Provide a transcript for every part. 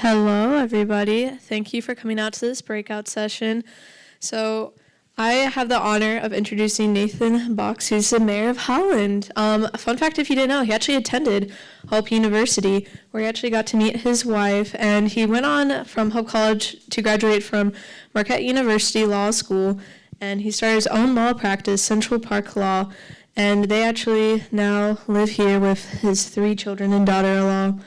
Hello, everybody. Thank you for coming out to this breakout session. So I have the honor of introducing Nathan Bocks, who's the mayor of Holland. A fun fact, if you didn't know, he actually attended Hope University, where he actually got to meet his wife, and he went on from Hope College to graduate from Marquette University Law School, and he started his own law practice, Central Park Law, and they actually now live here with his 3 children and daughter-in-law.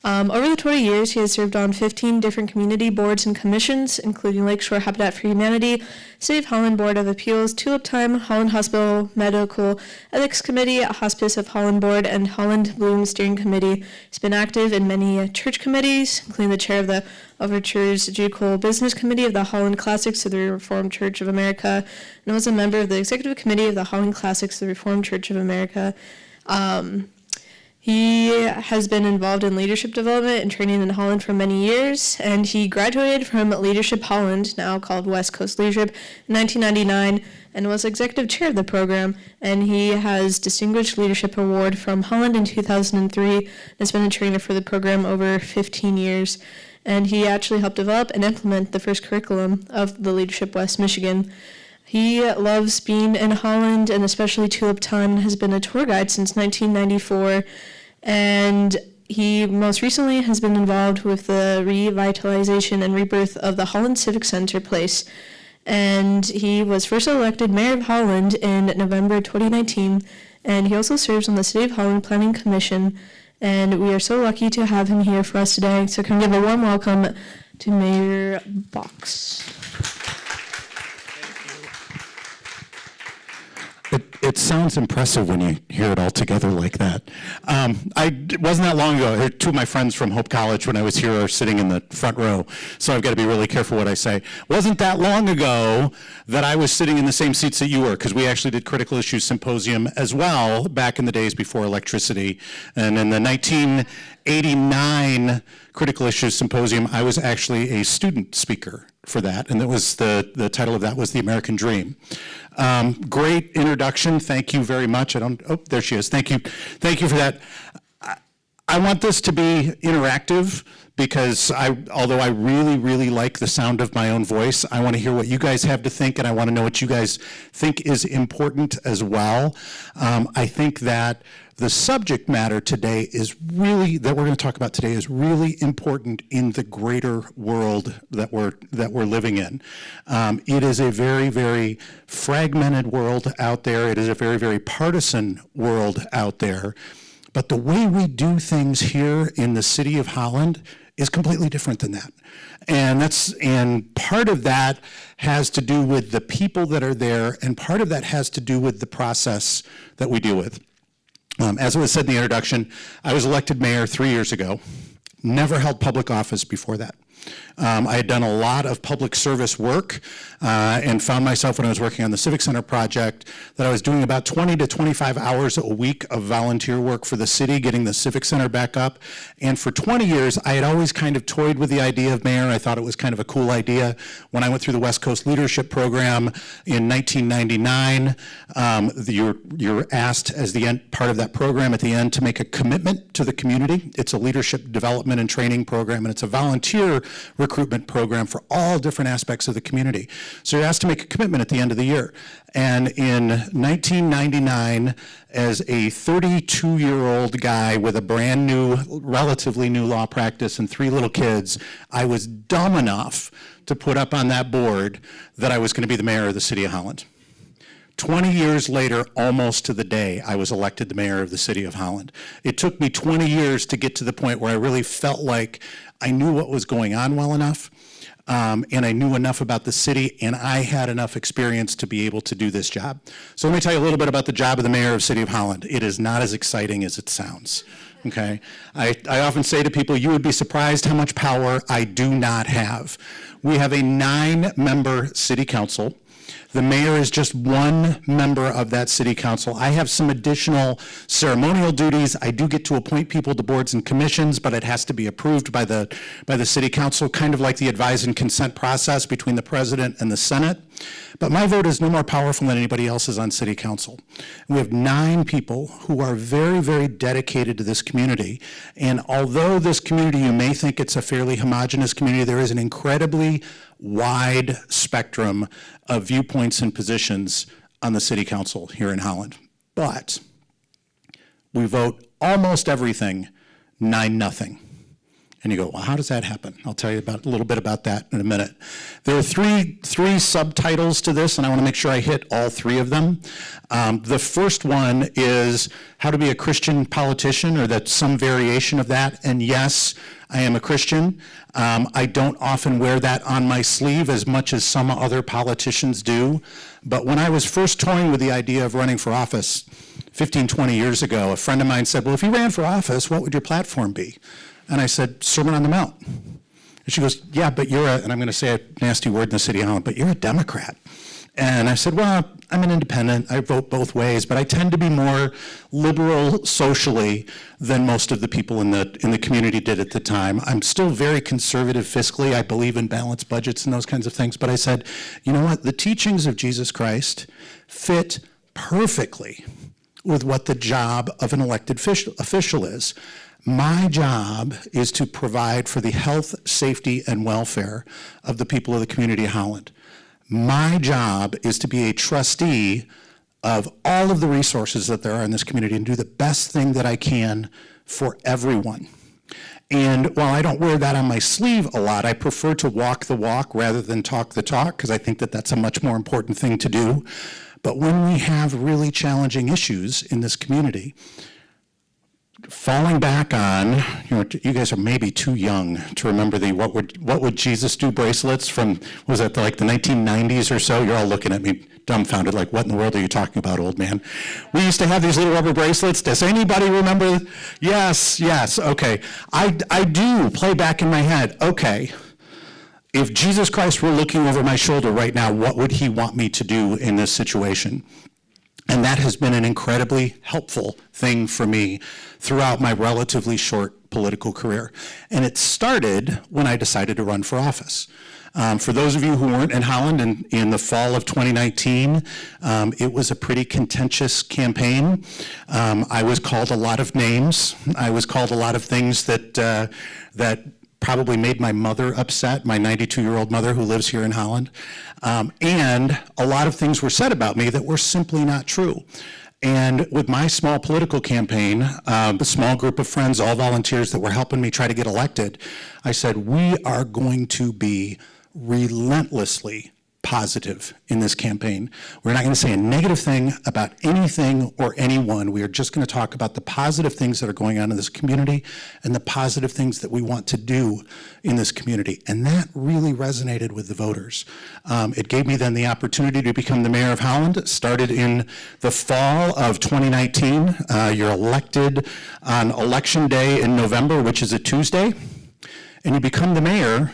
Over the 20 years, he has served on 15 different community boards and commissions, including Lakeshore Habitat for Humanity, City of Holland Board of Appeals, Tulip Time, Holland Hospital Medical Ethics Committee, Hospice of Holland Board, and Holland Bloom Steering Committee. He's been active in many church committees, including the chair of the Overture's Judicial Business Committee of the Holland Classics of the Reformed Church of America, and was a member of the Executive Committee of the Holland Classics of the Reformed Church of America. He has been involved in leadership development and training in Holland for many years, and he graduated from Leadership Holland, now called West Coast Leadership, in 1999, and was executive chair of the program, and he has Distinguished Leadership Award from Holland in 2003, and has been a trainer for the program over 15 years, and he actually helped develop and implement the first curriculum of the Leadership West Michigan. He loves being in Holland, and especially Tulip Time, and has been a tour guide since 1994. And he most recently has been involved with the revitalization and rebirth of the Holland Civic Center place. And he was first elected mayor of Holland in November 2019, and he also serves on the City of Holland Planning Commission. And we are so lucky to have him here for us today. So can we give a warm welcome to Mayor Bocks. It sounds impressive when you hear it all together like that. It wasn't that long ago, 2 of my friends from Hope College when I was here are sitting in the front row, so I've got to be really careful what I say. Wasn't that long ago that I was sitting in the same seats that you were, because we actually did Critical Issues Symposium as well back in the days before electricity. And in the 1989 Critical Issues Symposium, I was actually a student speaker for that, and that was the title of that was The American Dream. Great introduction. Thank you very much. There she is. Thank you for that. I want this to be interactive because although I really, really like the sound of my own voice, I want to hear what you guys have to think, and I want to know what you guys think is important as well. I think that the subject matter today that we're going to talk about today is really important in the greater world that we're living in. It is a very, very fragmented world out there. It is a very, very partisan world out there. But the way we do things here in the City of Holland is completely different than that. And part of that has to do with the people that are there, and part of that has to do with the process that we deal with. As it was said in the introduction, I was elected mayor 3 years ago, never held public office before that. I had done a lot of public service work and found myself when I was working on the Civic Center project that I was doing about 20 to 25 hours a week of volunteer work for the city, getting the Civic Center back up. And for 20 years, I had always kind of toyed with the idea of mayor. I thought it was kind of a cool idea. When I went through the West Coast Leadership Program in 1999, you're asked as the part of that program at the end to make a commitment to the community. It's a leadership development and training program, and it's a volunteer recruitment program for all different aspects of the community. So you're asked to make a commitment at the end of the year. And in 1999, as a 32-year-old guy with a brand new, relatively new law practice and 3 little kids, I was dumb enough to put up on that board that I was going to be the mayor of the City of Holland. 20 years later, almost to the day, I was elected the mayor of the City of Holland. It took me 20 years to get to the point where I really felt like I knew what was going on well enough, and I knew enough about the city, and I had enough experience to be able to do this job. So let me tell you a little bit about the job of the mayor of the City of Holland. It is not as exciting as it sounds, okay? I often say to people, you would be surprised how much power I do not have. We have a 9-member city council. The mayor is just one member of that city council. I have some additional ceremonial duties. I do get to appoint people to boards and commissions, but it has to be approved by the city council, kind of like the advise and consent process between the president and the Senate. But my vote is no more powerful than anybody else's on city council. We have 9 people who are very, very dedicated to this community. And although this community, you may think it's a fairly homogeneous community, there is an incredibly wide spectrum of viewpoints and positions on the city council here in Holland. But we vote almost everything 9-0. And you go, well, how does that happen? I'll tell you a little bit about that in a minute. There are three subtitles to this, and I want to make sure I hit all 3 of them. The first one is how to be a Christian politician, or that's some variation of that. And yes, I am a Christian. I don't often wear that on my sleeve as much as some other politicians do. But when I was first toying with the idea of running for office 15, 20 years ago, a friend of mine said, well, if you ran for office, what would your platform be? And I said, Sermon on the Mount. And she goes, yeah, but you're and I'm going to say a nasty word in the city of Holland, but you're a Democrat. And I said, well, I'm an independent. I vote both ways, but I tend to be more liberal socially than most of the people in the community did at the time. I'm still very conservative fiscally. I believe in balanced budgets and those kinds of things. But I said, you know what? The teachings of Jesus Christ fit perfectly with what the job of an elected official is. My job is to provide for the health, safety, and welfare of the people of the community of Holland. My job is to be a trustee of all of the resources that there are in this community and do the best thing that I can for everyone. And while I don't wear that on my sleeve a lot, I prefer to walk the walk rather than talk the talk, because I think that that's a much more important thing to do. But when we have really challenging issues in this community, falling back on, you guys are maybe too young to remember the what would Jesus do bracelets from, was that like the 1990s or so? You're all looking at me dumbfounded, like, what in the world are you talking about, old man? We used to have these little rubber bracelets. Does anybody remember? Yes, okay. I do play back in my head, okay, if Jesus Christ were looking over my shoulder right now, what would he want me to do in this situation? And that has been an incredibly helpful thing for me throughout my relatively short political career. And it started when I decided to run for office. For those of you who weren't in Holland in the fall of 2019, it was a pretty contentious campaign. I was called a lot of names. I was called a lot of things that probably made my mother upset, my 92-year-old mother who lives here in Holland. And a lot of things were said about me that were simply not true. And with my small political campaign, the small group of friends, all volunteers that were helping me try to get elected, I said, we are going to be relentlessly positive in this campaign. We're not going to say a negative thing about anything or anyone. We are just going to talk about the positive things that are going on in this community and the positive things that we want to do in this community. And that really resonated with the voters. It gave me then the opportunity to become the mayor of Holland. It started in the fall of 2019. You're elected on election day in November, which is a Tuesday, and you become the mayor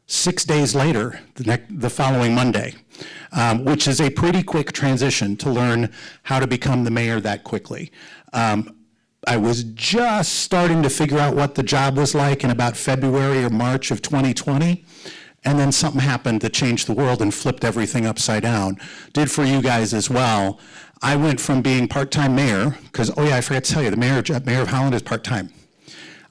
6 days later, the following Monday, which is a pretty quick transition to learn how to become the mayor that quickly. I was just starting to figure out what the job was like in about February or March of 2020, and then something happened that changed the world and flipped everything upside down. Did for you guys as well. I went from being part-time mayor, because, oh yeah, I forgot to tell you, the mayor of Holland is part-time.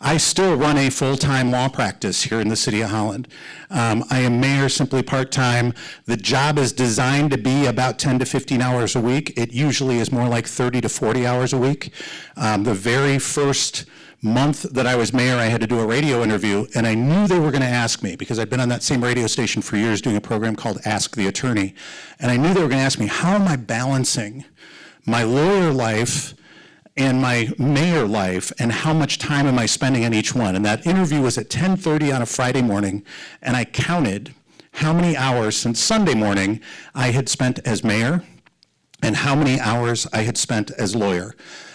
I still run a full-time law practice here in the city of Holland. I am mayor simply part-time. The job is designed to be about 10 to 15 hours a week. It usually is more like 30 to 40 hours a week. The very first month that I was mayor, I had to do a radio interview, and I knew they were going to ask me, because I'd been on that same radio station for years doing a program called Ask the Attorney, and I knew they were going to ask me, how am I balancing my lawyer life and my mayor life, and how much time am I spending on each one? And that interview was at 10:30 on a Friday morning, and I counted how many hours since Sunday morning I had spent as mayor and how many hours I had spent as lawyer.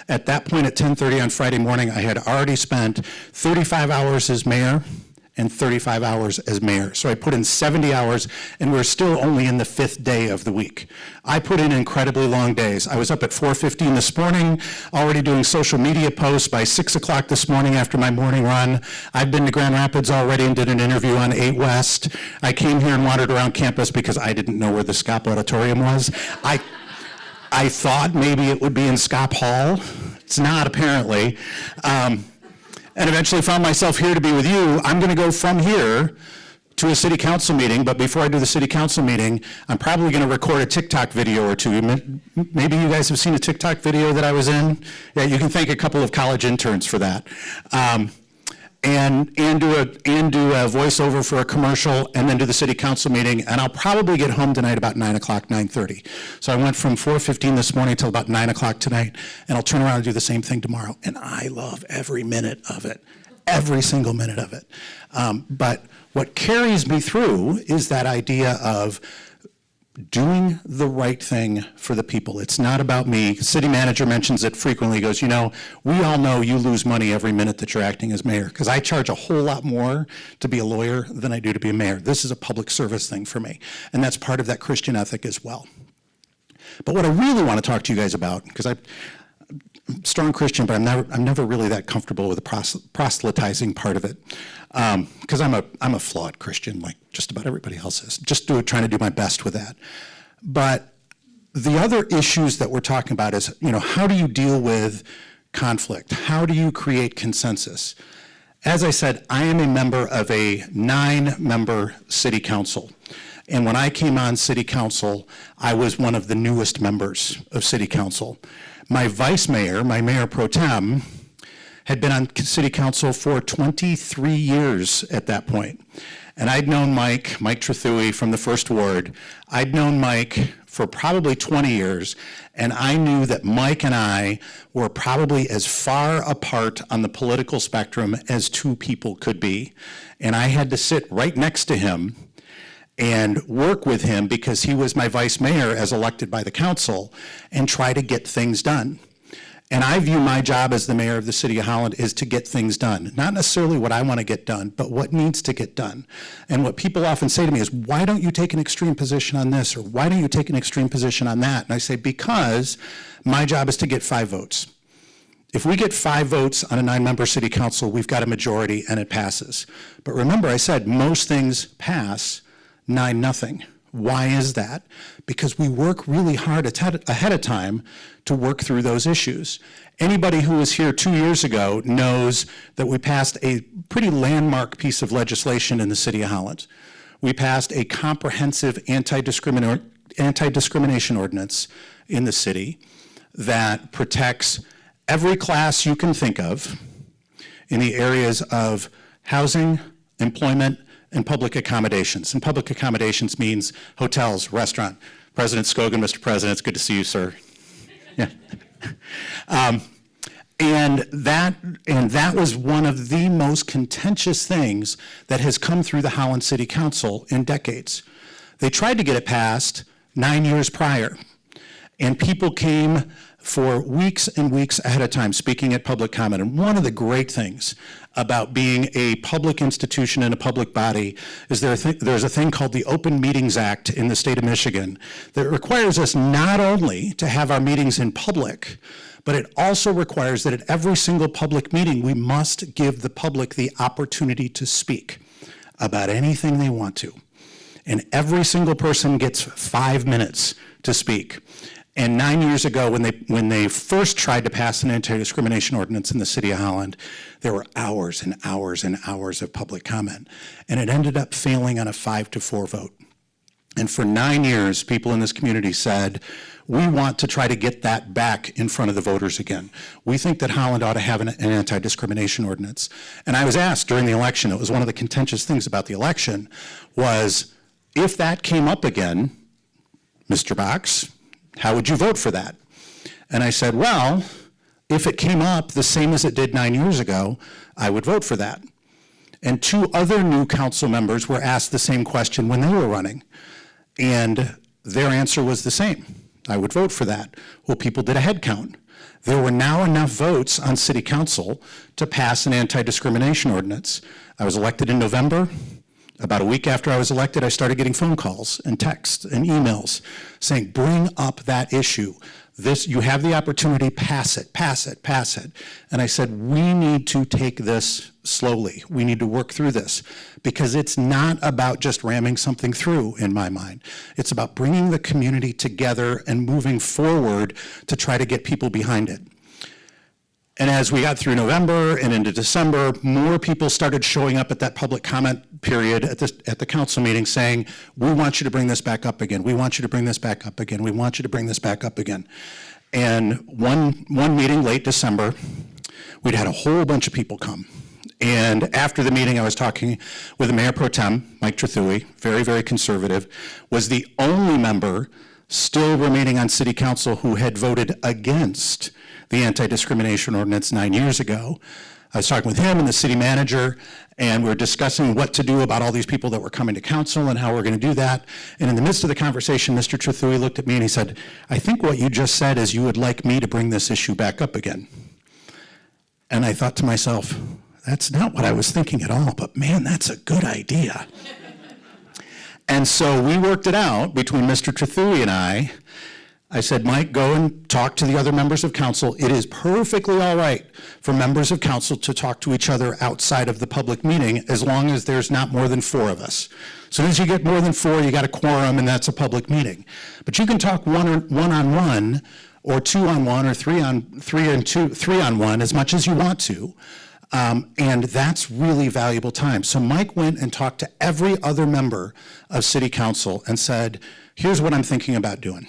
At that point at 10:30 on Friday morning, I had already spent 35 hours as mayor and 35 hours as mayor. So I put in 70 hours, and we're still only in the 5th day of the week. I put in incredibly long days. I was up at 4:15 this morning, already doing social media posts by 6 o'clock this morning after my morning run. I've been to Grand Rapids already and did an interview on 8 West. I came here and wandered around campus because I didn't know where the SCOP auditorium was. I thought maybe it would be in SCOP Hall. It's not, apparently. And eventually found myself here to be with you. I'm going to go from here to a city council meeting, but before I do the city council meeting, I'm probably going to record a TikTok video or two. Maybe you guys have seen a TikTok video that I was in. Yeah, you can thank a couple of college interns for that. And do a voiceover for a commercial, and then do the city council meeting, and I'll probably get home tonight about 9 o'clock, 9:30. So I went from 4:15 this morning till about 9 o'clock tonight, and I'll turn around and do the same thing tomorrow. And I love every minute of it, every single minute of it. But what carries me through is that idea of doing the right thing for the people. It's not about me. City manager mentions it frequently. He goes, you know, we all know you lose money every minute that you're acting as mayor, because I charge a whole lot more to be a lawyer than I do to be a mayor. This is a public service thing for me, and that's part of that Christian ethic as well. But what I really want to talk to you guys about, because I'm a strong Christian, but I'm never really that comfortable with the proselytizing part of it, because I'm a flawed Christian, like just about everybody else is. Just trying to do my best with that. But the other issues that we're talking about is, you know, how do you deal with conflict? How do you create consensus? As I said, I am a member of a 9-member city council. And when I came on city council, I was one of the newest members of city council. My vice mayor, my mayor pro tem, had been on city council for 23 years at that point. And I'd known Mike Trethui from the 1st Ward. I'd known Mike for probably 20 years, and I knew that Mike and I were probably as far apart on the political spectrum as two people could be. And I had to sit right next to him and work with him, because he was my vice mayor as elected by the council, and try to get things done. And I view my job as the mayor of the city of Holland is to get things done. Not necessarily what I want to get done, but what needs to get done. And what people often say to me is, why don't you take an extreme position on this? Or why don't you take an extreme position on that? And I say, because my job is to get 5 votes. If we get 5 votes on a 9-member city council, we've got a majority and it passes. But remember, I said most things pass 9-0. Why is that? Because we work really hard ahead of time to work through those issues. Anybody who was here 2 years ago knows that we passed a pretty landmark piece of legislation in the city of Holland. We passed a comprehensive anti-discrimination ordinance in the city that protects every class you can think of in the areas of housing, employment, and public accommodations. And public accommodations means hotels, restaurant. President Skogan, Mr. President, it's good to see you, sir. Yeah. And that was one of the most contentious things that has come through the Holland City Council in decades. They tried to get it passed 9 years prior, and people came for weeks and weeks ahead of time speaking at public comment. And one of the great things about being a public institution and a public body is there's a thing called the Open Meetings Act in the state of Michigan that requires us not only to have our meetings in public, but it also requires that at every single public meeting, we must give the public the opportunity to speak about anything they want to. And every single person gets 5 minutes to speak. And 9 years ago, when they first tried to pass an anti-discrimination ordinance in the city of Holland, there were hours and hours and hours of public comment. And it ended up failing on a 5-4 vote. And for 9 years, people in this community said, we want to try to get that back in front of the voters again. We think that Holland ought to have an anti-discrimination ordinance. And I was asked during the election, it was one of the contentious things about the election, was if that came up again, Mr. Bocks, how would you vote for that? And I said, well, if it came up the same as it did 9 years ago, I would vote for that. And 2 other new council members were asked the same question when they were running. And their answer was the same. I would vote for that. Well, people did a head count. There were now enough votes on city council to pass an anti-discrimination ordinance. I was elected in November. About a week after I was elected, I started getting phone calls and texts and emails saying, bring up that issue. You have the opportunity, pass it, pass it, pass it. And I said, we need to take this slowly. We need to work through this because it's not about just ramming something through in my mind. It's about bringing the community together and moving forward to try to get people behind it. And as we got through November and into December, more people started showing up at that public comment period at the council meeting saying, we want you to bring this back up again. We want you to bring this back up again. We want you to bring this back up again. And one meeting late December, we'd had a whole bunch of people come. And after the meeting, I was talking with the Mayor Pro Tem, Mike Trethewey, very, very conservative, was the only member still remaining on city council who had voted against the Anti-Discrimination Ordinance 9 years ago. I was talking with him and the city manager, and we were discussing what to do about all these people that were coming to council and how we're going to do that. And in the midst of the conversation, Mr. Trethewey looked at me and he said, I think what you just said is you would like me to bring this issue back up again. And I thought to myself, that's not what I was thinking at all, but man, that's a good idea. And so we worked it out between Mr. Trethewey and I. I said, Mike, go and talk to the other members of council. It is perfectly all right for members of council to talk to each other outside of the public meeting as long as there's not more than 4 of us. As soon as you get more than 4, you got a quorum and that's a public meeting. But you can talk one-on-one or 2-on-1 or 3-on-1 as much as you want to. And that's really valuable time. So Mike went and talked to every other member of city council and said, here's what I'm thinking about doing.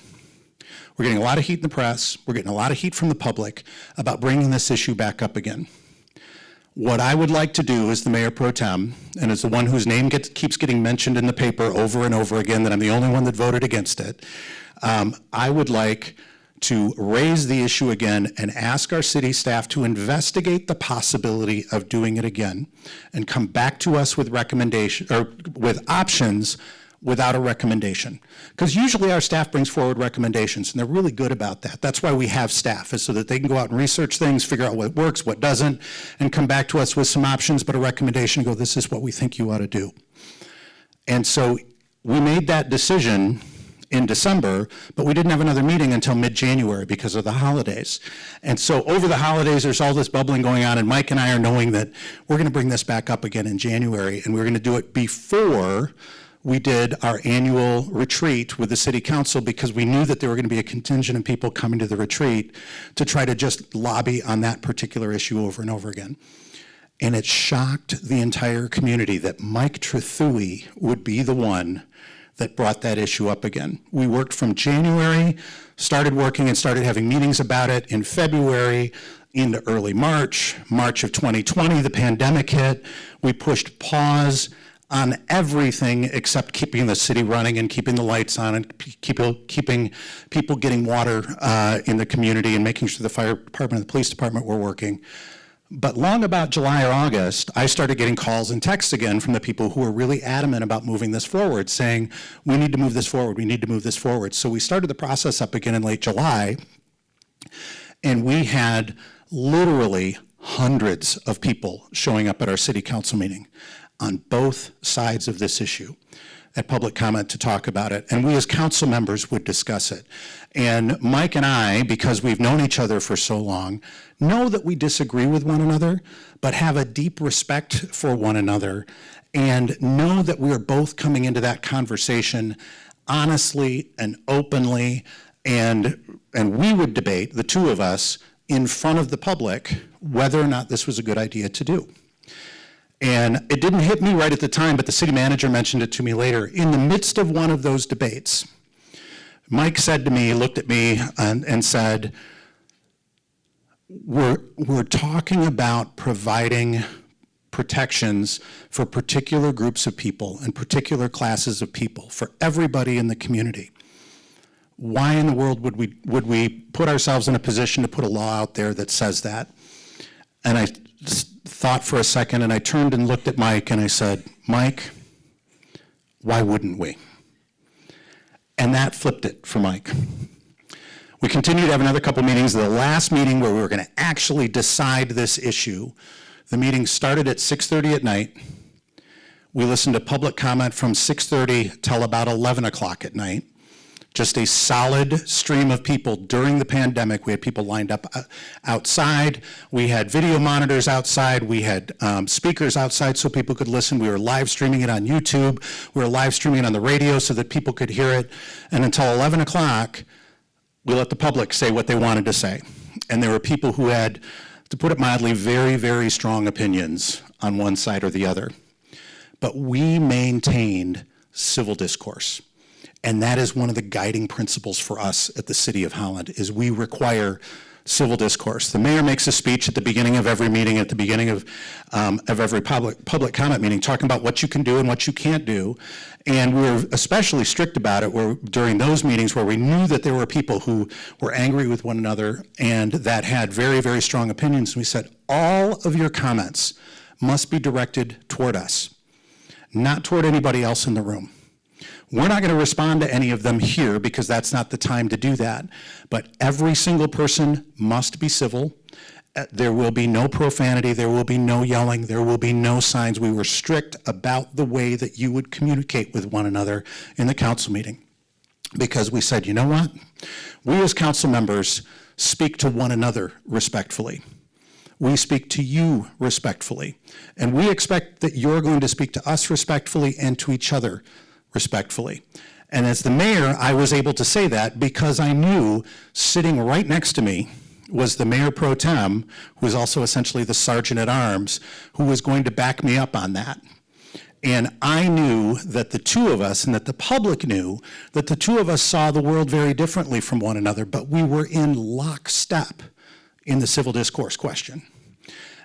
We're getting a lot of heat in the press. We're getting a lot of heat from the public about bringing this issue back up again. What I would like to do as the Mayor Pro Tem, and as the one whose name keeps getting mentioned in the paper over and over again, that I'm the only one that voted against it, I would like to raise the issue again and ask our city staff to investigate the possibility of doing it again and come back to us with recommendations or with options without a recommendation. Because usually our staff brings forward recommendations and they're really good about that. That's why we have staff, is so that they can go out and research things, figure out what works, what doesn't, and come back to us with some options, but a recommendation, go, this is what we think you ought to do. And so we made that decision in December, but we didn't have another meeting until mid-January because of the holidays. And so over the holidays, there's all this bubbling going on, and Mike and I are knowing that we're gonna bring this back up again in January, and we're gonna do it before we did our annual retreat with the city council, because we knew that there were gonna be a contingent of people coming to the retreat to try to just lobby on that particular issue over and over again. And it shocked the entire community that Mike Trethewey would be the one that brought that issue up again. We worked from January, started working and started having meetings about it in February, into early March of 2020, the pandemic hit. We pushed pause on everything except keeping the city running and keeping the lights on and keeping people getting water in the community and making sure the fire department and the police department were working. But long about July or August, I started getting calls and texts again from the people who were really adamant about moving this forward, saying, we need to move this forward, we need to move this forward. So we started the process up again in late July, and we had literally hundreds of people showing up at our city council meeting on both sides of this issue at public comment to talk about it. And we as council members would discuss it. And Mike and I, because we've known each other for so long, know that we disagree with one another, but have a deep respect for one another and know that we are both coming into that conversation honestly and openly, and we would debate, the two of us, in front of the public, whether or not this was a good idea to do. And it didn't hit me right at the time, but the city manager mentioned it to me later. In the midst of one of those debates, Mike said to me, looked at me and said, we're talking about providing protections for particular groups of people and particular classes of people, for everybody in the community. Why in the world would we put ourselves in a position to put a law out there that says that? And I thought for a second, and I turned and looked at Mike and I said, Mike, why wouldn't we? And that flipped it for Mike. We continued to have another couple meetings. The last meeting where we were going to actually decide this issue, the meeting started at 6:30 at night. We listened to public comment from 6:30 till about 11 o'clock at night. Just a solid stream of people during the pandemic. We had people lined up outside. We had video monitors outside. We had speakers outside so people could listen. We were live streaming it on YouTube. We were live streaming it on the radio so that people could hear it. And until 11 o'clock, we let the public say what they wanted to say. And there were people who had, to put it mildly, very, very strong opinions on one side or the other. But we maintained civil discourse. And that is one of the guiding principles for us at the City of Holland, is we require civil discourse. The mayor makes a speech at the beginning of every meeting, at the beginning of every public comment meeting, talking about what you can do and what you can't do. And we were especially strict about it during those meetings where we knew that there were people who were angry with one another and that had very, very strong opinions. We said, all of your comments must be directed toward us, not toward anybody else in the room. We're not going to respond to any of them here because that's not the time to do that. But every single person must be civil. There will be no profanity. There will be no yelling. There will be no signs. We were strict about the way that you would communicate with one another in the council meeting. Because we said, you know what? We as council members speak to one another respectfully. We speak to you respectfully. And we expect that you're going to speak to us respectfully and to each other respectfully. And as the mayor, I was able to say that because I knew sitting right next to me was the mayor pro tem, who was also essentially the sergeant at arms, who was going to back me up on that. And I knew that the two of us, and that the public knew, that the two of us saw the world very differently from one another, but we were in lockstep in the civil discourse question.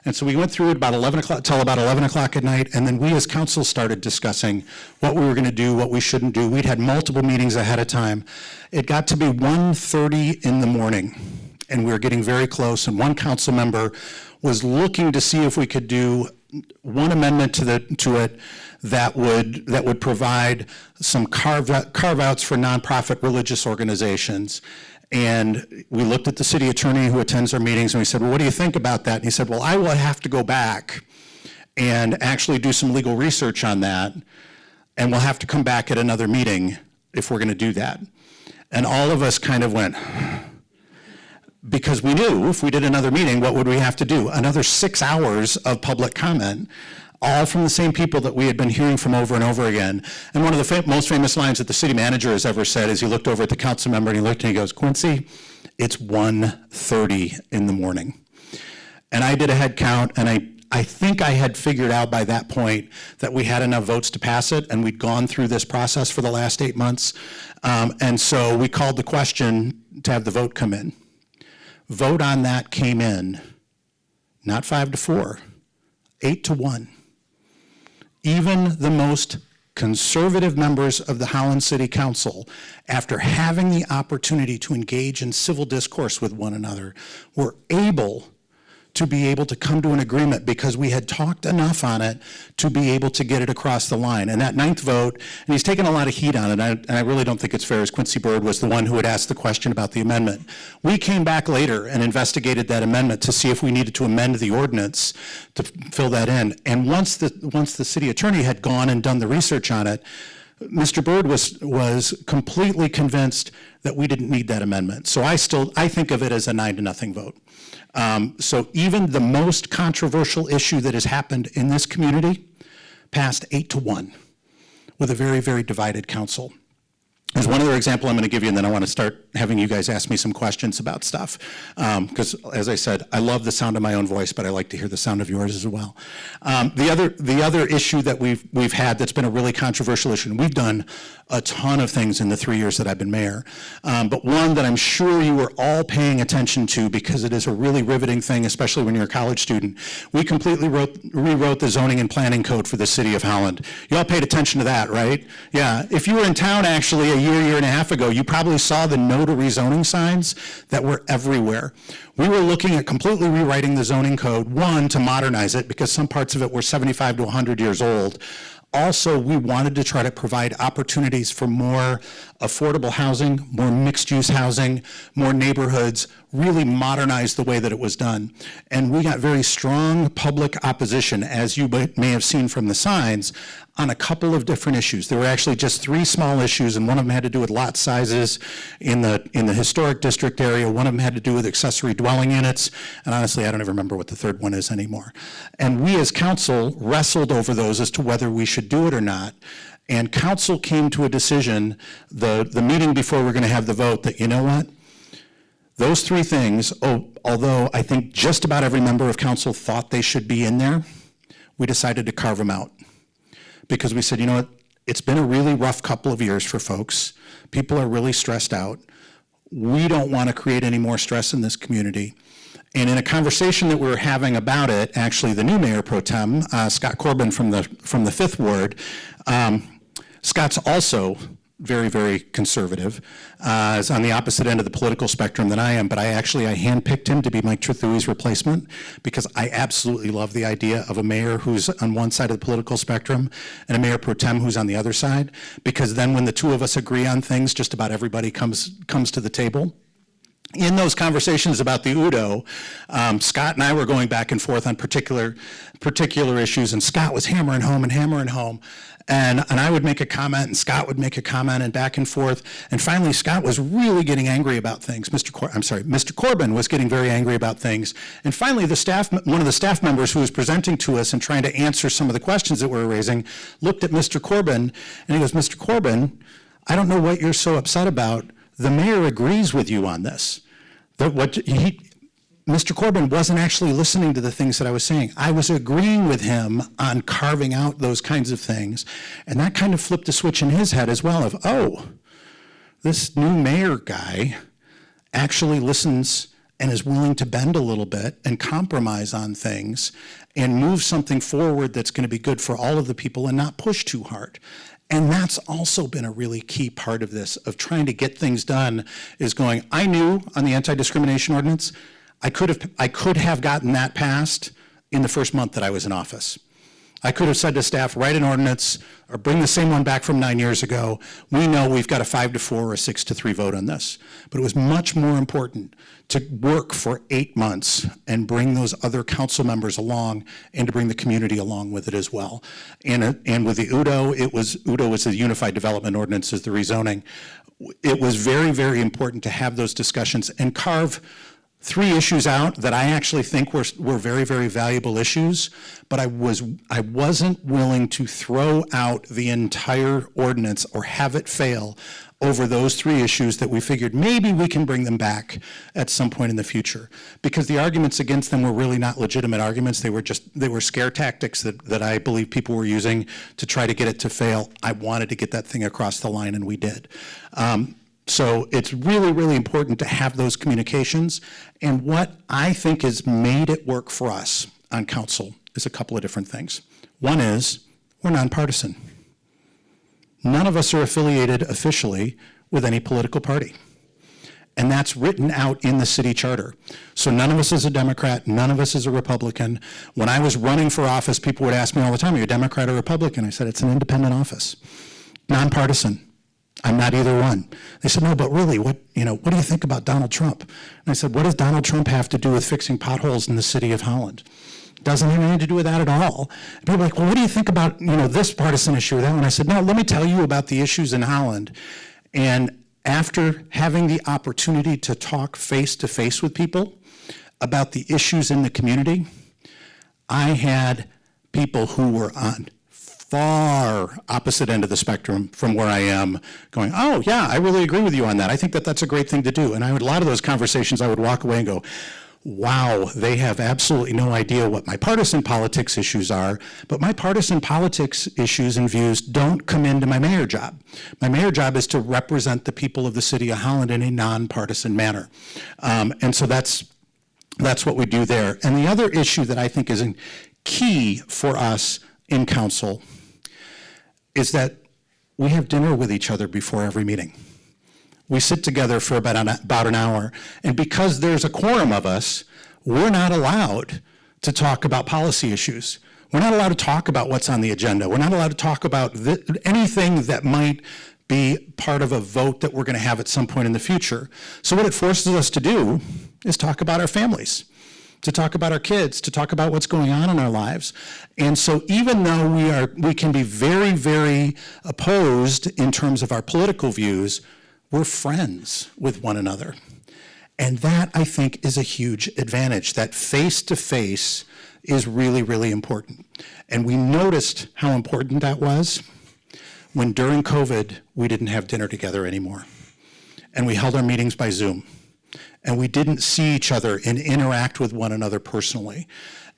And so we went through it about 11 o'clock till about 11 o'clock at night, and then we as council started discussing what we were going to do, what we shouldn't do. We'd had multiple meetings ahead of time. It got to be 1:30 in the morning, and we were getting very close, and one council member was looking to see if we could do one amendment to it that would provide some carve-outs for nonprofit religious organizations. And we looked at the city attorney who attends our meetings, and we said, well, what do you think about that? And he said, well, I will have to go back and actually do some legal research on that, and we'll have to come back at another meeting if we're going to do that. And all of us kind of went, because we knew if we did another meeting, what would we have to do? Another 6 hours of public comment, all from the same people that we had been hearing from over and over again. And one of the most famous lines that the city manager has ever said is he looked over at the council member and he looked and he goes, Quincy, it's 1:30 in the morning. And I did a head count, and I think I had figured out by that point that we had enough votes to pass it, and we'd gone through this process for the last 8 months. And so we called the question to have the vote come in. Vote on that came in, not 5-4, 8-1. Even the most conservative members of the Holland City Council, after having the opportunity to engage in civil discourse with one another, were able to come to an agreement because we had talked enough on it to be able to get it across the line. And that ninth vote, and he's taken a lot of heat on it, and I really don't think it's fair, as Quincy Byrd was the one who had asked the question about the amendment. We came back later and investigated that amendment to see if we needed to amend the ordinance to fill that in. And once the city attorney had gone and done the research on it, Mr. Byrd was completely convinced that we didn't need that amendment. So I think of it as a 9-0 vote. So even the most controversial issue that has happened in this community passed 8-1 with a very, very divided council. There's one other example I'm going to give you, and then I want to start having you guys ask me some questions about stuff. Because, as I said, I love the sound of my own voice, but I like to hear the sound of yours as well. The other issue that we've had that's been a really controversial issue, and we've done a ton of things in the 3 years that I've been mayor, but one that I'm sure you were all paying attention to because it is a really riveting thing, especially when you're a college student. We completely rewrote the zoning and planning code for the city of Holland. You all paid attention to that, right? Yeah. If you were in town actually a year and a half ago, you probably saw the no to rezoning signs that were everywhere. We were looking at completely rewriting the zoning code, one, to modernize it because some parts of it were 75 to 100 years old. also, we wanted to try to provide opportunities for more affordable housing, more mixed-use housing, more neighborhoods, really modernize the way that it was done. And we got very strong public opposition, as you may have seen from the signs, on a couple of different issues. There were actually just 3 small issues, and one of them had to do with lot sizes in the historic district area. One of them had to do with accessory dwelling units, and honestly, I don't even remember what the third one is anymore. And we as council wrestled over those as to whether we should do it or not. And council came to a decision, the meeting before we're going to have the vote, that, you know what? Those 3 things, although I think just about every member of council thought they should be in there, we decided to carve them out. Because we said, you know what, it's been a really rough couple of years for folks. People are really stressed out. We don't want to create any more stress in this community. And in a conversation that we were having about it, actually the new mayor pro tem, Scott Corbin from the 5th Ward, Scott's also very, very conservative, is on the opposite end of the political spectrum than I am, but I handpicked him to be Mike Trethui's replacement because I absolutely love the idea of a mayor who's on one side of the political spectrum and a mayor pro tem who's on the other side, because then when the 2 of us agree on things, just about everybody comes to the table. In those conversations about the UDO, Scott and I were going back and forth on particular issues, and Scott was hammering home. And I would make a comment, and Scott would make a comment, and back and forth. And finally, Scott was really getting angry about things. Mr. Corbin was getting very angry about things. And finally, one of the staff members who was presenting to us and trying to answer some of the questions that we were raising looked at Mr. Corbin, and he goes, "Mr. Corbin, I don't know what you're so upset about. The mayor agrees with you on this." Mr. Corbin wasn't actually listening to the things that I was saying. I was agreeing with him on carving out those kinds of things. And that kind of flipped a switch in his head as well of, oh, this new mayor guy actually listens and is willing to bend a little bit and compromise on things and move something forward that's going to be good for all of the people and not push too hard. And that's also been a really key part of this, of trying to get things done, is going, I knew on the Anti-Discrimination Ordinance, I could have gotten that passed in the first month that I was in office. I could have said to staff, write an ordinance or bring the same one back from 9 years ago. We know we've got a 5-4 or a 6-3 vote on this. But it was much more important to work for 8 months and bring those other council members along and to bring the community along with it as well. And with the UDO, UDO was the Unified Development Ordinance, is the rezoning. It was very, very important to have those discussions and carve 3 issues out that I actually think were very, very valuable issues, but I wasn't willing to throw out the entire ordinance or have it fail over those 3 issues that we figured maybe we can bring them back at some point in the future. Because the arguments against them were really not legitimate arguments. They were scare tactics that I believe people were using to try to get it to fail. I wanted to get that thing across the line, and we did. So it's really, really important to have those communications. And what I think has made it work for us on council is a couple of different things. One is we're nonpartisan. None of us are affiliated officially with any political party. And that's written out in the city charter. So none of us is a Democrat, none of us is a Republican. When I was running for office, people would ask me all the time, are you a Democrat or Republican? I said, it's an independent office. Nonpartisan. I'm not either one. They said, no, but really, what do you think about Donald Trump? And I said, what does Donald Trump have to do with fixing potholes in the city of Holland? Doesn't have anything to do with that at all. And people are like, well, what do you think about, this partisan issue or that one? I said, no, let me tell you about the issues in Holland. And after having the opportunity to talk face to face with people about the issues in the community, I had people who were on far opposite end of the spectrum from where I am going, oh yeah, I really agree with you on that. I think that that's a great thing to do. And a lot of those conversations I would walk away and go, wow, they have absolutely no idea what my partisan politics issues are, but my partisan politics issues and views don't come into my mayor job. My mayor job is to represent the people of the city of Holland in a nonpartisan manner. And so that's what we do there. And the other issue that I think is key for us in council is that we have dinner with each other before every meeting. We sit together for about an hour, and because there's a quorum of us, we're not allowed to talk about policy issues. We're not allowed to talk about what's on the agenda. We're not allowed to talk about anything that might be part of a vote that we're going to have at some point in the future. So what it forces us to do is talk about our families, to talk about our kids, to talk about what's going on in our lives. And so even though we can be very, very opposed in terms of our political views, we're friends with one another. And that, I think, is a huge advantage. That face-to-face is really, really important. And we noticed how important that was when during COVID, we didn't have dinner together anymore. And we held our meetings by Zoom. And we didn't see each other and interact with one another personally.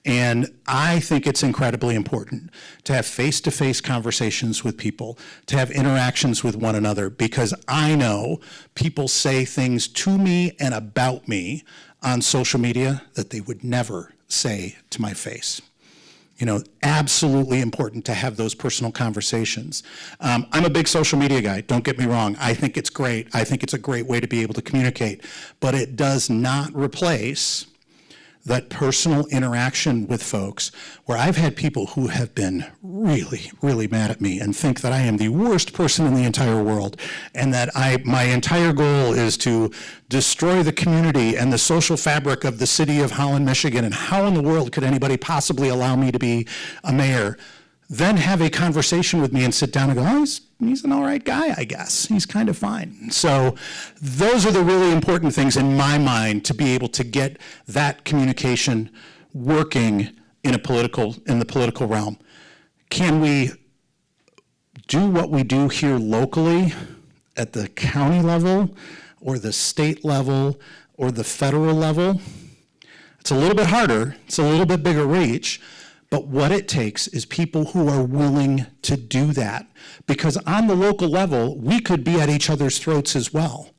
And I think it's incredibly important to have face-to-face conversations with people, to have interactions with one another, because I know people say things to me and about me on social media that they would never say to my face. You know, absolutely important to have those personal conversations. I'm a big social media guy, don't get me wrong. I think it's great. I think it's a great way to be able to communicate, but it does not replace that personal interaction with folks where I've had people who have been really, really mad at me and think that I am the worst person in the entire world and that my entire goal is to destroy the community and the social fabric of the city of Holland, Michigan, and how in the world could anybody possibly allow me to be a mayor? Then have a conversation with me and sit down and go, oh, he's an all right guy, I guess. He's kind of fine. So those are the really important things in my mind to be able to get that communication working in the political realm. Can we do what we do here locally at the county level or the state level or the federal level? It's a little bit harder. It's a little bit bigger reach. But what it takes is people who are willing to do that. Because on the local level, we could be at each other's throats as well.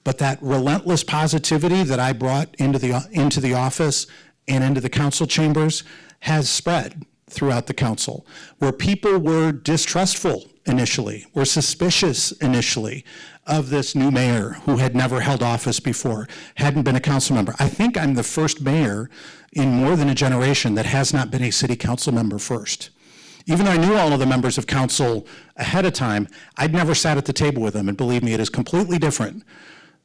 But that relentless positivity that I brought into the office and into the council chambers has spread throughout the council, where people were distrustful initially, were suspicious initially of this new mayor who had never held office before, hadn't been a council member. I think I'm the first mayor in more than a generation that has not been a city council member first. Even though I knew all of the members of council ahead of time, I'd never sat at the table with them, and believe me, it is completely different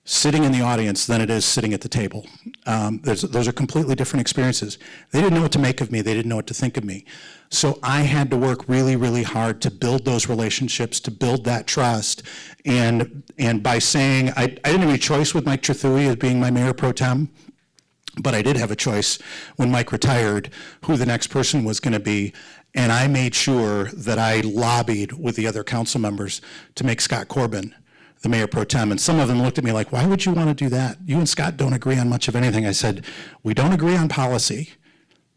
sitting in the audience than it is sitting at the table. Those are completely different experiences. They didn't know what to make of me. They didn't know what to think of me. So I had to work really, really hard to build those relationships, to build that trust. And by saying, I didn't have any choice with Mike Trethui as being my mayor pro tem, but I did have a choice when Mike retired who the next person was going to be. And I made sure that I lobbied with the other council members to make Scott Corbin the mayor pro tem. And some of them looked at me like, why would you want to do that? You and Scott don't agree on much of anything. I said, we don't agree on policy,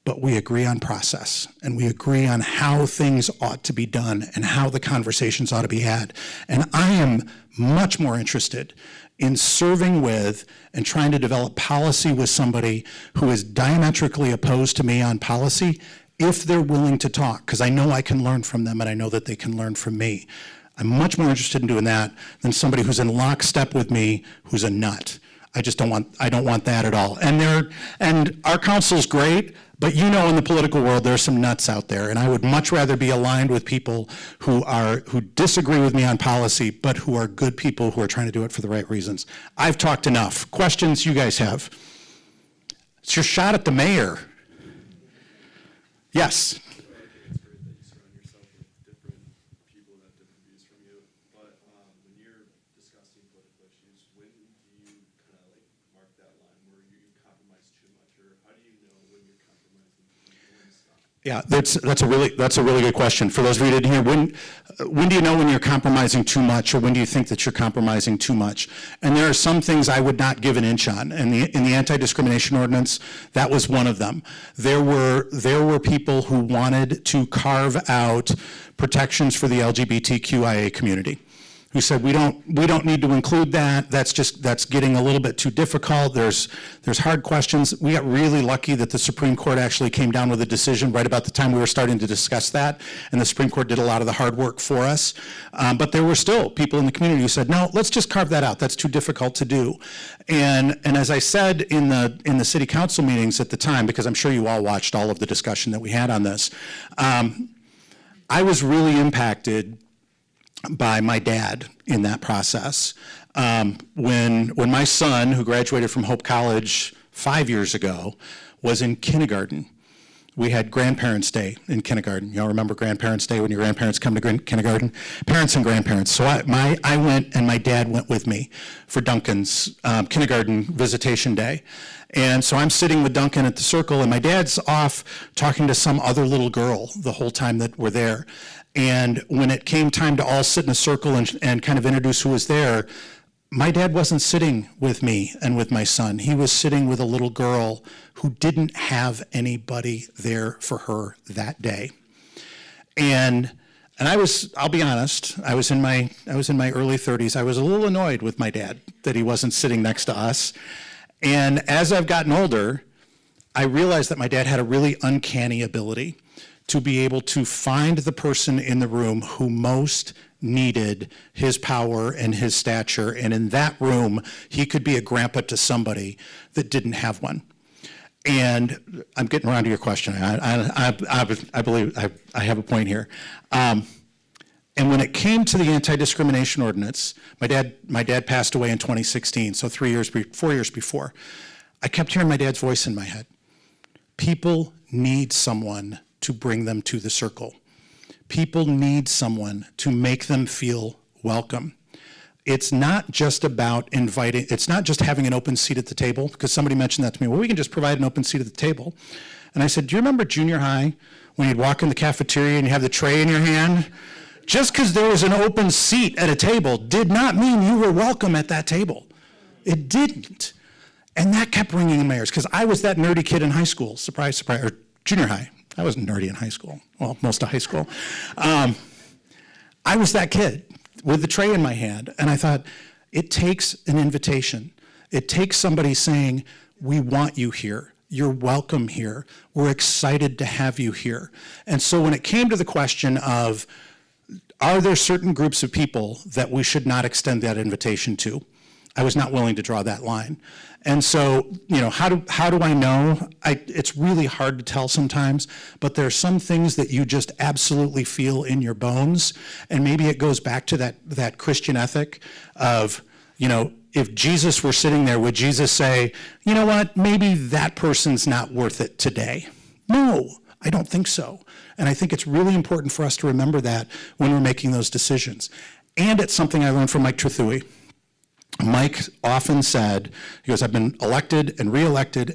but we agree on process. And we agree on how things ought to be done and how the conversations ought to be had. And I am much more interested in serving with and trying to develop policy with somebody who is diametrically opposed to me on policy if they're willing to talk, because I know I can learn from them and I know that they can learn from me. I'm much more interested in doing that than somebody who's in lockstep with me who's a nut. I don't want that at all. And our council's great, but you know in the political world there's some nuts out there, and I would much rather be aligned with people who disagree with me on policy, but who are good people who are trying to do it for the right reasons. I've talked enough. Questions you guys have? It's your shot at the mayor. Yes. Yeah, that's a really good question. For those of you who didn't hear, when do you know when you're compromising too much, or when do you think that you're compromising too much? And there are some things I would not give an inch on. And in the Anti-Discrimination Ordinance, that was one of them. There were people who wanted to carve out protections for the LGBTQIA community, who said, we don't need to include that. That's getting a little bit too difficult. There's hard questions. We got really lucky that the Supreme Court actually came down with a decision right about the time we were starting to discuss that, and the Supreme Court did a lot of the hard work for us. But there were still people in the community who said, no, let's just carve that out. That's too difficult to do. And as I said in the city council meetings at the time, because I'm sure you all watched all of the discussion that we had on this, I was really impacted by my dad in that process. When my son, who graduated from Hope College 5 years ago, was in kindergarten, we had Grandparents' Day in kindergarten. Y'all remember Grandparents' Day when your grandparents come to kindergarten? Parents and grandparents. So I went, and my dad went with me for Duncan's kindergarten visitation day. And so I'm sitting with Duncan at the circle, and my dad's off talking to some other little girl the whole time that we're there. And when it came time to all sit in a circle and kind of introduce who was there, my dad wasn't sitting with me and with my son. He was sitting with a little girl who didn't have anybody there for her that day. And I'll be honest, I was in my early 30s. I was a little annoyed with my dad that he wasn't sitting next to us. And as I've gotten older, I realized that my dad had a really uncanny ability to be able to find the person in the room who most needed his power and his stature. And in that room, he could be a grandpa to somebody that didn't have one. And I'm getting around to your question. I believe I have a point here. And when it came to the Anti-Discrimination Ordinance, my dad passed away in 2016, so 4 years before. I kept hearing my dad's voice in my head. People need someone to bring them to the circle. People need someone to make them feel welcome. It's not just about it's not just having an open seat at the table, because somebody mentioned that to me. Well, we can just provide an open seat at the table. And I said, do you remember junior high when you'd walk in the cafeteria and you have the tray in your hand? Just because there was an open seat at a table did not mean you were welcome at that table. It didn't. And that kept ringing in my ears, because I was that nerdy kid in high school. Surprise, surprise, or junior high. I wasn't nerdy in high school. Well, most of high school. I was that kid with the tray in my hand. And I thought, it takes an invitation. It takes somebody saying, we want you here. You're welcome here. We're excited to have you here. And so when it came to the question of, are there certain groups of people that we should not extend that invitation to? I was not willing to draw that line. And so, how do I know? It's really hard to tell sometimes, but there are some things that you just absolutely feel in your bones. And maybe it goes back to that Christian ethic of, if Jesus were sitting there, would Jesus say, you know what, maybe that person's not worth it today? No, I don't think so. And I think it's really important for us to remember that when we're making those decisions. And it's something I learned from Mike Trethewey. Mike often said, he goes, I've been elected and reelected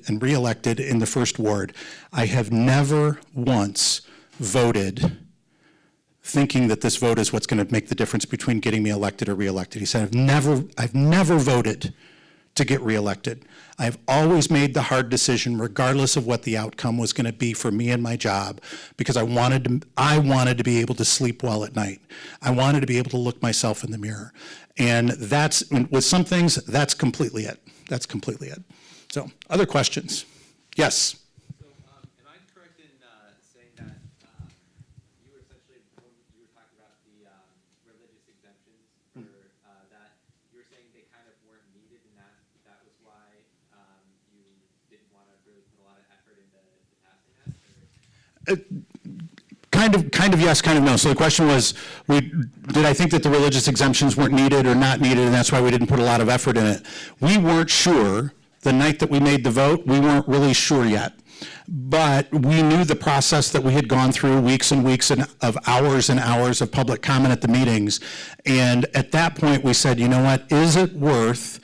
in the first ward. I have never once voted thinking that this vote is what's going to make the difference between getting me elected or reelected. He said, I've never voted to get reelected. I've always made the hard decision, regardless of what the outcome was going to be for me and my job, because I wanted to be able to sleep well at night. I wanted to be able to look myself in the mirror. And that's, with some things, that's completely it. That's completely it. So, other questions? Yes? So, am I correct in saying that you were essentially, when you were talking about the religious exemptions for that, you were saying they kind of weren't needed, and that was why you didn't want to really put a lot of effort into passing that? Kind of yes, kind of no. So the question was, did I think that the religious exemptions weren't needed or not needed, and that's why we didn't put a lot of effort in it? We weren't sure. The night that we made the vote, we weren't really sure yet. But we knew the process that we had gone through, weeks and weeks of hours and hours of public comment at the meetings. And at that point, we said, you know what, is it worth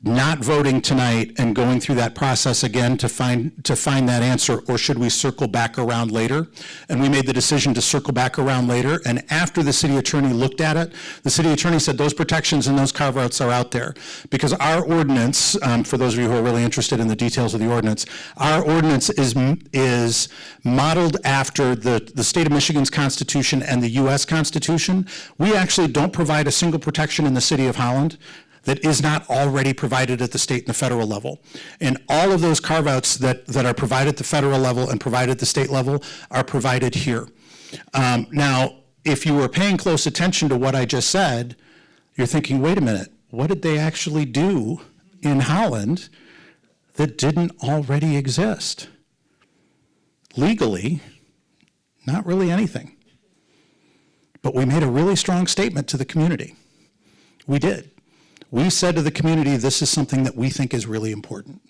not voting tonight and going through that process again to find that answer, or should we circle back around later? And we made the decision to circle back around later, and after the city attorney looked at it, the city attorney said those protections and those carve-outs are out there. Because our ordinance, for those of you who are really interested in the details of the ordinance, our ordinance is modeled after the state of Michigan's Constitution and the U.S. Constitution. We actually don't provide a single protection in the city of Holland that is not already provided at the state and the federal level. And all of those carve-outs that are provided at the federal level and provided at the state level are provided here. Now, if you were paying close attention to what I just said, you're thinking, wait a minute, what did they actually do in Holland that didn't already exist? Legally, not really anything. But we made a really strong statement to the community. We did. We said to the community, this is something that we think is really important.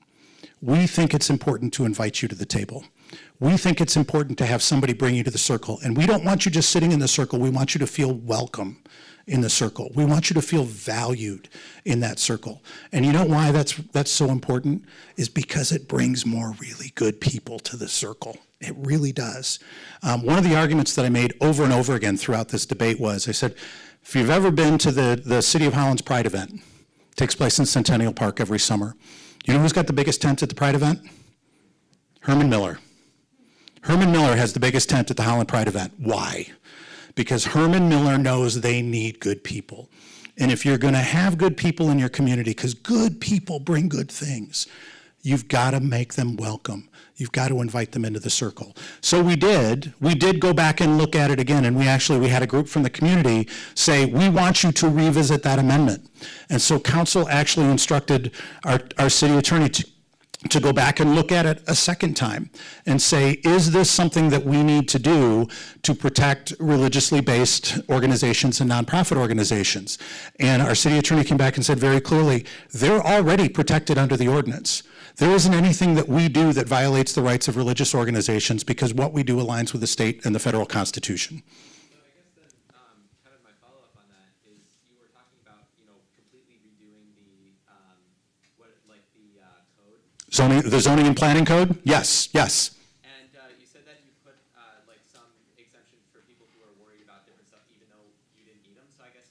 We think it's important to invite you to the table. We think it's important to have somebody bring you to the circle. And we don't want you just sitting in the circle. We want you to feel welcome in the circle. We want you to feel valued in that circle. And you know why that's so important? Is because it brings more really good people to the circle. It really does. One of the arguments that I made over and over again throughout this debate was, I said, if you've ever been to the City of Holland's Pride event, it takes place in Centennial Park every summer. You know who's got the biggest tent at the Pride event? Herman Miller. Herman Miller has the biggest tent at the Holland Pride event. Why? Because Herman Miller knows they need good people. And if you're going to have good people in your community, because good people bring good things, you've got to make them welcome. You've got to invite them into the circle. So we did go back and look at it again, and we had a group from the community say, we want you to revisit that amendment. And so council actually instructed our city attorney to go back and look at it a second time and say, is this something that we need to do to protect religiously based organizations and nonprofit organizations? And our city attorney came back and said very clearly, they're already protected under the ordinance. There isn't anything that we do that violates the rights of religious organizations because what we do aligns with the state and the federal Constitution. So I guess then, kind of my follow-up on that is you were talking about, completely redoing the, code. The zoning and planning code? Yes. And you said that you put some exemptions for people who are worried about different stuff, even though you didn't need them. So I guess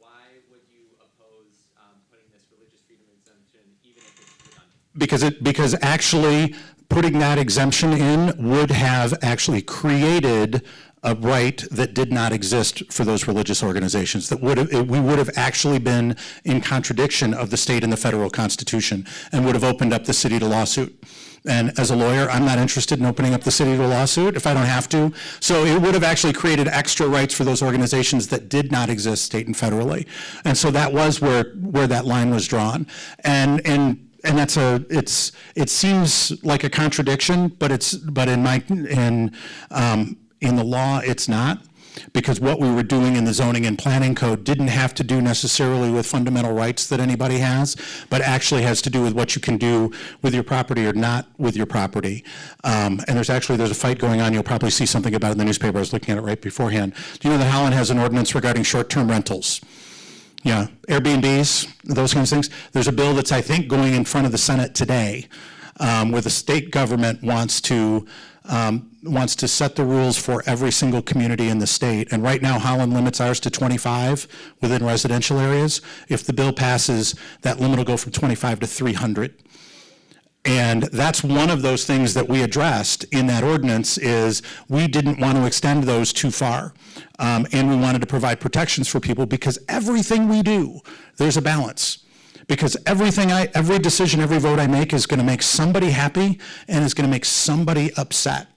why would you oppose putting this religious freedom exemption, even if it's redundant? Because actually putting that exemption in would have actually created a right that did not exist for those religious organizations. We would have actually been in contradiction of the state and the federal Constitution and would have opened up the city to lawsuit. And as a lawyer, I'm not interested in opening up the city to a lawsuit if I don't have to. So it would have actually created extra rights for those organizations that did not exist state and federally. And so that was where that line was drawn. And it seems like a contradiction, but in the law, it's not, because what we were doing in the zoning and planning code didn't have to do necessarily with fundamental rights that anybody has, but actually has to do with what you can do with your property or not with your property. And there's a fight going on. You'll probably see something about it in the newspaper. I was looking at it right beforehand. Do you know that Holland has an ordinance regarding short-term rentals? Yeah, Airbnbs, those kinds of things. There's a bill that's, I think, going in front of the Senate today, where the state government wants to set the rules for every single community in the state. And right now, Holland limits ours to 25 within residential areas. If the bill passes, that limit will go from 25 to 300. And that's one of those things that we addressed in that ordinance is we didn't want to extend those too far. And we wanted to provide protections for people because everything we do, there's a balance. Because every decision, every vote I make is going to make somebody happy and is going to make somebody upset.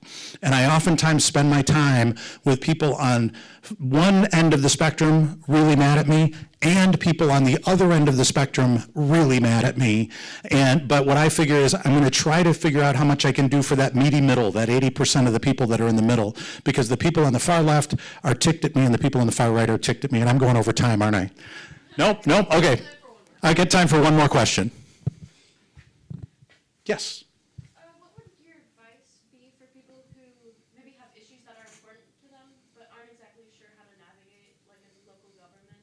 And I oftentimes spend my time with people on one end of the spectrum really mad at me and people on the other end of the spectrum really mad at me. But what I figure is I'm going to try to figure out how much I can do for that meaty middle, that 80% of the people that are in the middle, because the people on the far left are ticked at me and the people on the far right are ticked at me, and I'm going over time, aren't I? Nope, okay. I get time for one more question. Yes? What would your advice be for people who maybe have issues that are important to them but aren't exactly sure how to navigate like a local government?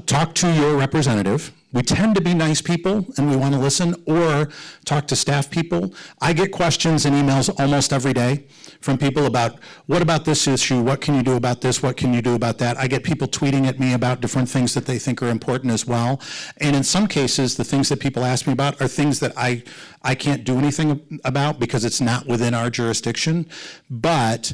talk to your representative. We tend to be nice people and we want to listen, or talk to staff people. I get questions and emails almost every day from people about, what about this issue? What can you do about this? What can you do about that? I get people tweeting at me about different things that they think are important as well. And in some cases, the things that people ask me about are things that I can't do anything about because it's not within our jurisdiction, but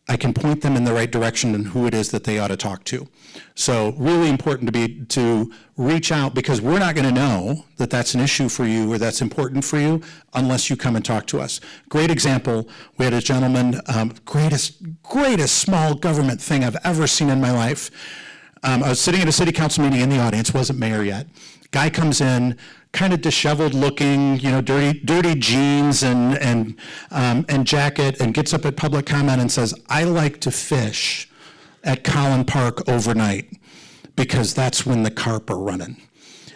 I can point them in the right direction and who it is that they ought to talk to. So really important to reach out, because we're not going to know that that's an issue for you or that's important for you unless you come and talk to us. Great example, we had a gentleman, greatest small government thing I've ever seen in my life. I was sitting at a city council meeting in the audience, wasn't mayor yet. Guy comes in, kind of disheveled looking, dirty jeans and jacket, and gets up at public comment and says, I like to fish at Collin Park overnight because that's when the carp are running.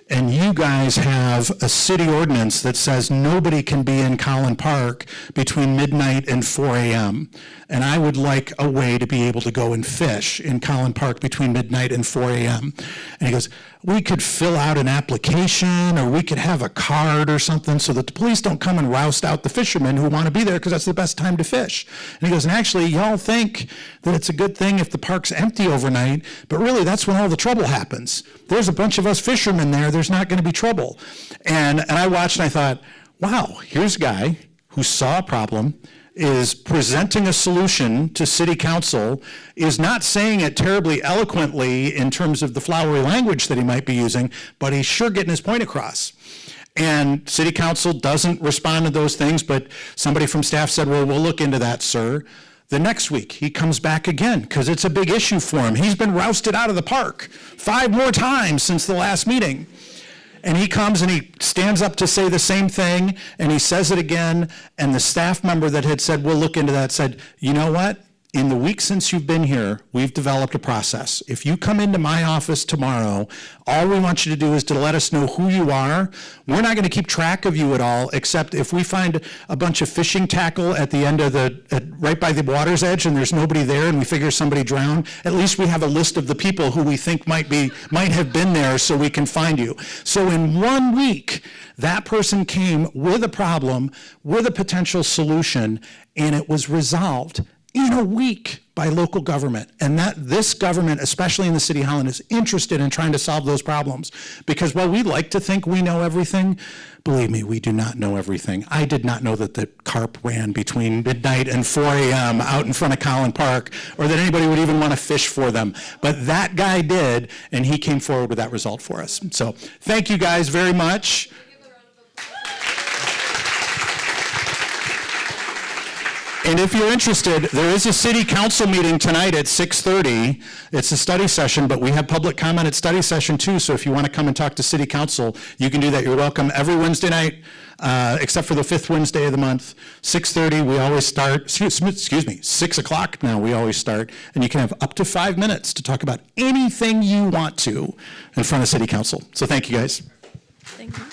And you guys have a city ordinance that says nobody can be in Collin Park between midnight and 4 a.m. And I would like a way to be able to go and fish in Collin Park between midnight and 4 a.m. And he goes, we could fill out an application, or we could have a card or something so that the police don't come and roust out the fishermen who want to be there because that's the best time to fish. And he goes, and actually, y'all think that it's a good thing if the park's empty overnight, but really that's when all the trouble happens. There's a bunch of us fishermen there, there's not going to be trouble. And I watched and I thought, wow, here's a guy who saw a problem, is presenting a solution to city council, is not saying it terribly eloquently in terms of the flowery language that he might be using, but he's sure getting his point across. And city council doesn't respond to those things, but somebody from staff said, well, we'll look into that, sir. The next week, he comes back again because it's a big issue for him. He's been rousted out of the park 5 more times since the last meeting. And he comes and he stands up to say the same thing, and he says it again, and the staff member that had said, we'll look into that, said, you know what? In the week since you've been here, we've developed a process. If you come into my office tomorrow, all we want you to do is to let us know who you are. We're not going to keep track of you at all, except if we find a bunch of fishing tackle at the end of right by the water's edge, and there's nobody there, and we figure somebody drowned, at least we have a list of the people who we think might have been there, so we can find you. So in 1 week, that person came with a problem, with a potential solution, and it was resolved in a week by local government. And that this government, especially in the city of Holland, is interested in trying to solve those problems. Because while we like to think we know everything, believe me, we do not know everything. I did not know that the carp ran between midnight and 4 a.m. out in front of Collin Park, or that anybody would even want to fish for them. But that guy did, and he came forward with that result for us. So thank you guys very much. And if you're interested, there is a city council meeting tonight at 6:30. It's a study session, but we have public comment at study session too, so if you want to come and talk to city council, you can do that. You're welcome every Wednesday night, except for the 5th Wednesday of the month. 6:30, we always start, excuse me, 6 o'clock now we always start, and you can have up to 5 minutes to talk about anything you want to in front of city council. So thank you guys. Thank you.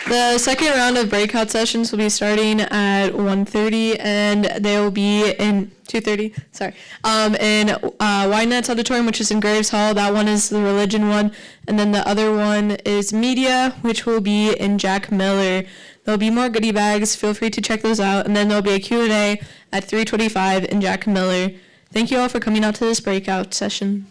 The second round of breakout sessions will be starting at 1:30, and they will be in 2:30. Sorry, in Widenet's auditorium, which is in Graves Hall. That one is the religion one, and then the other one is media, which will be in Jack Miller. There'll be more goodie bags. Feel free to check those out, and then there'll be a Q&A at 3:25 in Jack Miller. Thank you all for coming out to this breakout session.